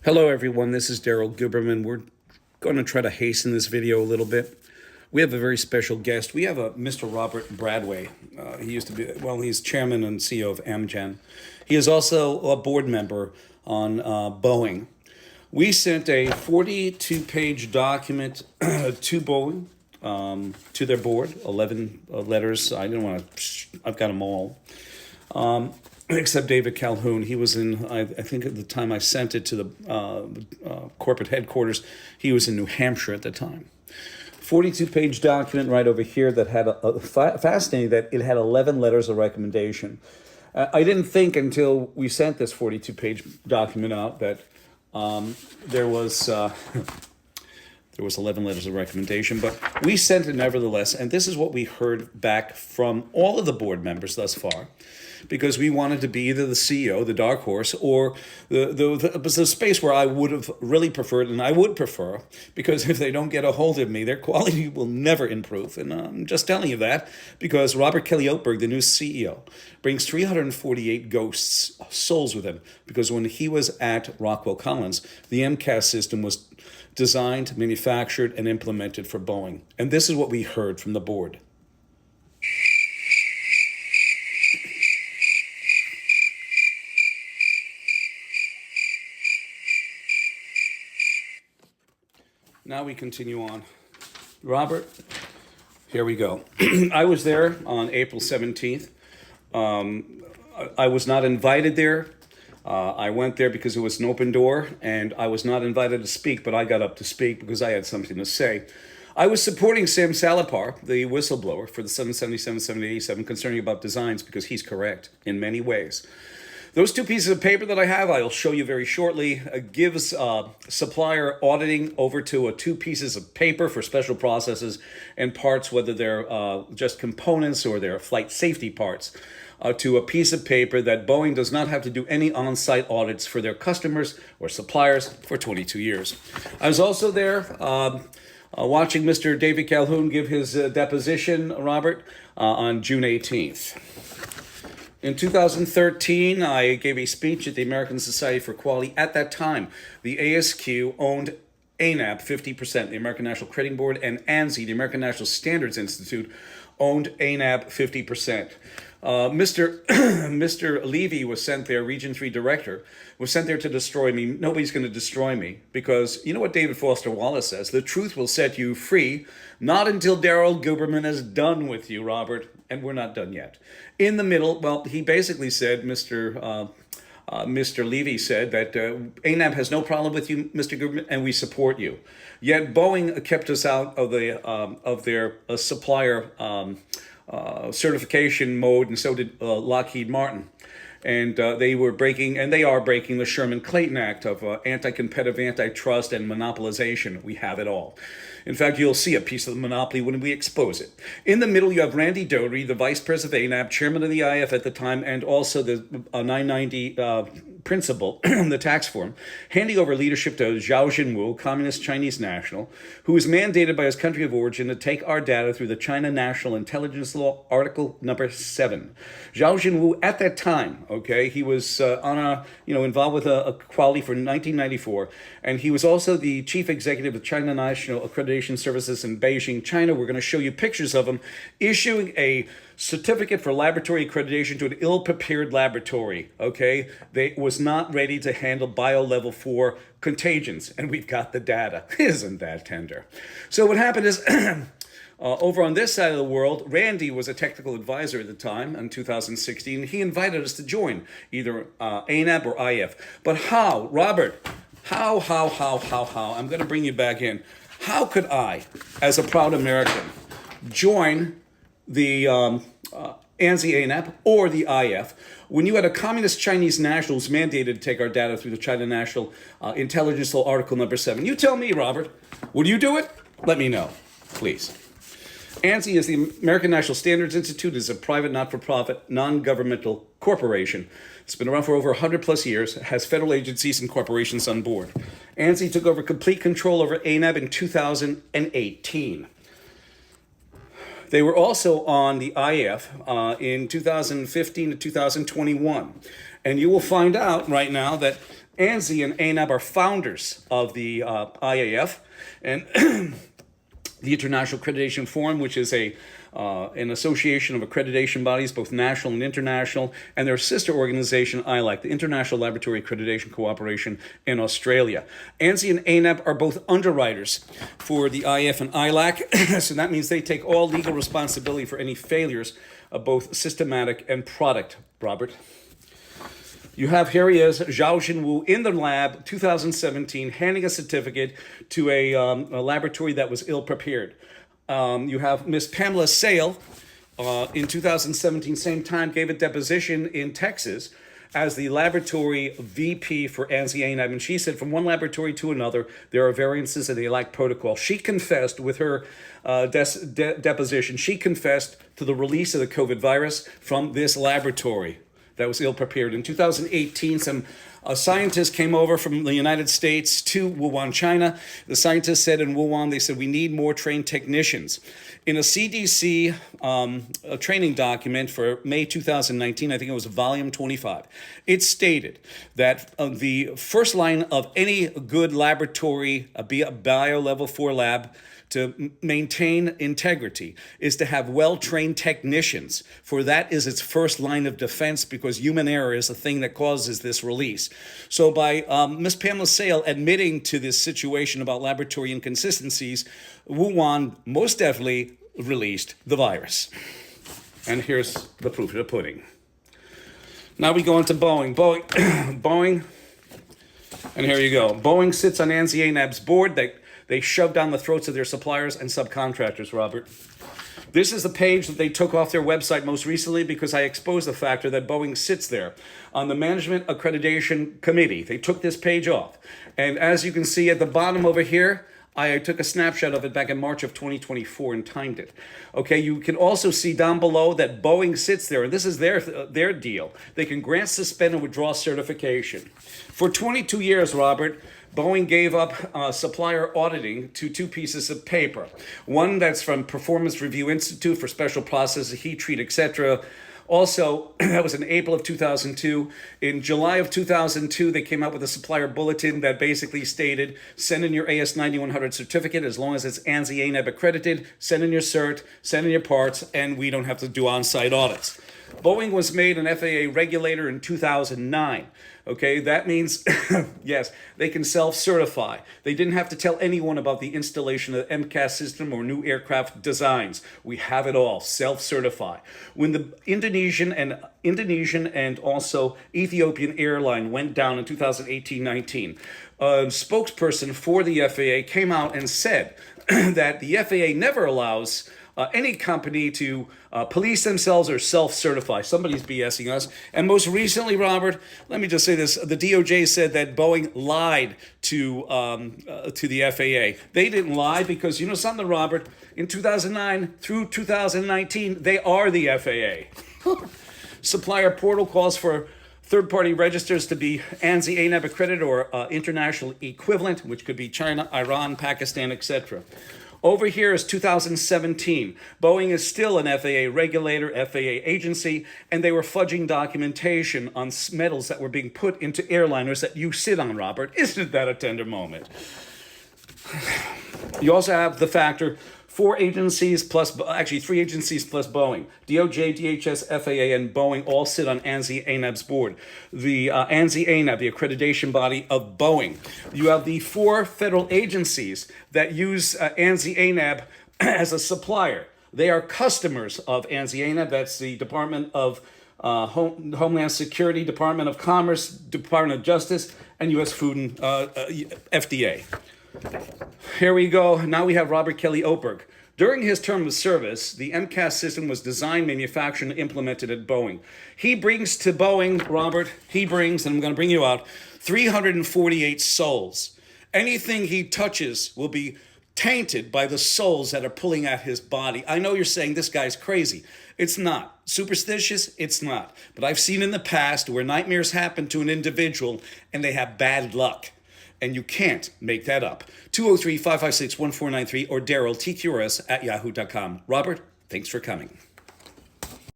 Hello everyone, this is Daryl Guberman. We're going to try to hasten this video a little bit. We have a very special guest. We have a Mr. Robert Bradway. He used to be, he's chairman and CEO of Amgen. He is also a board member on Boeing. We sent a 42-page document to Boeing, to their board, 11 letters. I didn't want to, I've got them all. Except David Calhoun. He was in, I think at the time I sent it to the corporate headquarters, he was in New Hampshire at the time. 42-page document right over here that had fascinating that it had 11 letters of recommendation. I didn't think until we sent this 42-page document out that there was 11 letters of recommendation, but we sent it nevertheless, and this is what we heard back from all of the board members thus far, because we wanted to be either the CEO, the dark horse, or the space where I would have really preferred, and I would prefer, because if they don't get a hold of me, their quality will never improve. And I'm just telling you that because Robert Kelly Oatberg, the new CEO, brings 348 ghosts, souls with him, because when he was at Rockwell Collins, the MCAS system was designed, manufactured, and implemented for Boeing. And this is what we heard from the board. Now we continue on. Robert, here we go. I was there on April 17th. I was not invited there. I went there because it was an open door, and I was not invited to speak, but I got up to speak because I had something to say. I was supporting Sam Salapar, the whistleblower for the 777, 787, concerning about designs, because he's correct in many ways. Those two pieces of paper that I have, I'll show you very shortly, gives supplier auditing over to two pieces of paper for special processes and parts, whether they're just components or they're flight safety parts, to a piece of paper that Boeing does not have to do any on-site audits for their customers or suppliers for 22 years. I was also there watching Mr. David Calhoun give his deposition, Robert, on June 18th. In 2013, I gave a speech at the American Society for Quality. At that time, the ASQ owned ANAB 50%, the American National Crediting Board, and ANSI, the American National Standards Institute, owned ANAB 50%. Mr. Levy was sent there, Region 3 Director, was sent there to destroy me. Nobody's going to destroy me, because you know what David Foster Wallace says? The truth will set you free, not until Daryl Guberman is done with you, Robert, and we're not done yet. In the middle, well, he basically said, Mr. Levy said that ANAB has no problem with you, Mr. Guberman, and we support you. Yet Boeing kept us out of their supplier certification mode, and so did Lockheed Martin. And they were breaking, and they are breaking, the Sherman-Clayton Act of anti-competitive, antitrust, and monopolization. We have it all. In fact, you'll see a piece of the monopoly when we expose it. In the middle, you have Randy Doty, the vice president of ANAB, chairman of the IF at the time, and also the 990 principal, the tax form, handing over leadership to Zhao Jinwu, communist Chinese national, who is mandated by his country of origin to take our data through the China National Intelligence Law, Article number 7. Zhao Jinwu, at that time, okay, he was involved with a quality for 1994, and he was also the chief executive of China National Accreditation Services in Beijing, China. We're going to show you pictures of him issuing a certificate for laboratory accreditation to an ill-prepared laboratory, okay? They was not ready to handle bio-level 4 contagions, and we've got the data. Isn't that tender? So what happened is, over on this side of the world, Randy was a technical advisor at the time in 2016. He invited us to join either ANAB or IF. But how, Robert, how, I'm going to bring you back in. How could I, as a proud American, join the ANSI ANAP or the IF when you had a communist Chinese national who's mandated to take our data through the China National Intelligence Law, Article number 7? You tell me, Robert. Would you do it? Let me know, please. ANSI is the American National Standards Institute. Is a private, not-for-profit, non-governmental corporation. It's been around for over 100 plus years, has federal agencies and corporations on board. ANSI took over complete control over ANAB in 2018. They were also on the IF in 2015 to 2021. And you will find out right now that ANSI and ANAB are founders of the IAF and the International Accreditation Forum, which is an association of accreditation bodies, both national and international, and their sister organization, ILAC, the International Laboratory Accreditation Cooperation in Australia. ANSI and ANAB are both underwriters for the IF and ILAC, so that means they take all legal responsibility for any failures of both systematic and product, Robert. You have, here he is, Zhao Jinwu in the lab, 2017, handing a certificate to a laboratory that was ill-prepared. You have Miss Pamela Sale, in 2017, same time, gave a deposition in Texas as the laboratory VP for ANSI-ANAB, and she said from one laboratory to another, there are variances and they lack protocol. She confessed with her deposition, she confessed to the release of the COVID virus from this laboratory that was ill-prepared. In 2018, some scientists came over from the United States to Wuhan, China. The scientists said in Wuhan, they said, we need more trained technicians. In a CDC training document for May 2019, I think it was volume 25, it stated that the first line of any good laboratory, a bio level 4 lab, to maintain integrity is to have well-trained technicians, for that is its first line of defense, because human error is the thing that causes this release. So by Ms. Pamela Sale admitting to this situation about laboratory inconsistencies, Wuhan most definitely released the virus. And here's the proof of the pudding. Now we go into Boeing. Boeing, and here you go. Boeing sits on ANSI-ANAB's board that they shoved down the throats of their suppliers and subcontractors, Robert. This is the page that they took off their website most recently because I exposed the factor that Boeing sits there on the Management Accreditation Committee. They took this page off. And as you can see at the bottom over here, I took a snapshot of it back in March of 2024 and timed it. Okay, you can also see down below that Boeing sits there, and this is their deal. They can grant, suspend, and withdraw certification. For 22 years, Robert, Boeing gave up supplier auditing to two pieces of paper. One that's from Performance Review Institute for special processes, heat treat, etc. Also, that was in April of 2002. In July of 2002, they came out with a supplier bulletin that basically stated, send in your AS9100 certificate as long as it's ANSI-ANAB accredited, send in your cert, send in your parts, and we don't have to do on-site audits. Boeing was made an FAA regulator in 2009. Okay, that means, yes, they can self-certify. They didn't have to tell anyone about the installation of the MCAS system or new aircraft designs. We have it all, self-certify. When the Indonesian and also Ethiopian airline went down in 2018-19, a spokesperson for the FAA came out and said that the FAA never allows any company to police themselves or self-certify. Somebody's BSing us. And most recently, Robert, let me just say this. The DOJ said that Boeing lied to the FAA. They didn't lie because, you know something, Robert? In 2009 through 2019, they are the FAA. Supplier portal calls for third-party registers to be ANSI-ANAB accredited or international equivalent, which could be China, Iran, Pakistan, etc. Over here is 2017. Boeing is still an FAA regulator, FAA agency, and they were fudging documentation on metals that were being put into airliners that you sit on, Robert. Isn't that a tender moment? You also have the factor, 3 agencies plus Boeing. DOJ, DHS, FAA, and Boeing all sit on ANSI-ANAB's board. The ANSI-ANAB, the accreditation body of Boeing. You have the 4 federal agencies that use ANSI-ANAB as a supplier. They are customers of ANSI-ANAB. That's the Department of Homeland Security, Department of Commerce, Department of Justice, and U.S. Food and FDA. Here we go. Now we have Robert Kelly Oberg. During his term of service, the MCAS system was designed, manufactured, and implemented at Boeing. He brings to Boeing, Robert, and I'm going to bring you out, 348 souls. Anything he touches will be tainted by the souls that are pulling at his body. I know you're saying this guy's crazy. It's not. Superstitious? It's not. But I've seen in the past where nightmares happen to an individual and they have bad luck. And you can't make that up. 203-556-1493 or Daryl, TQRS @yahoo.com. Robert, thanks for coming.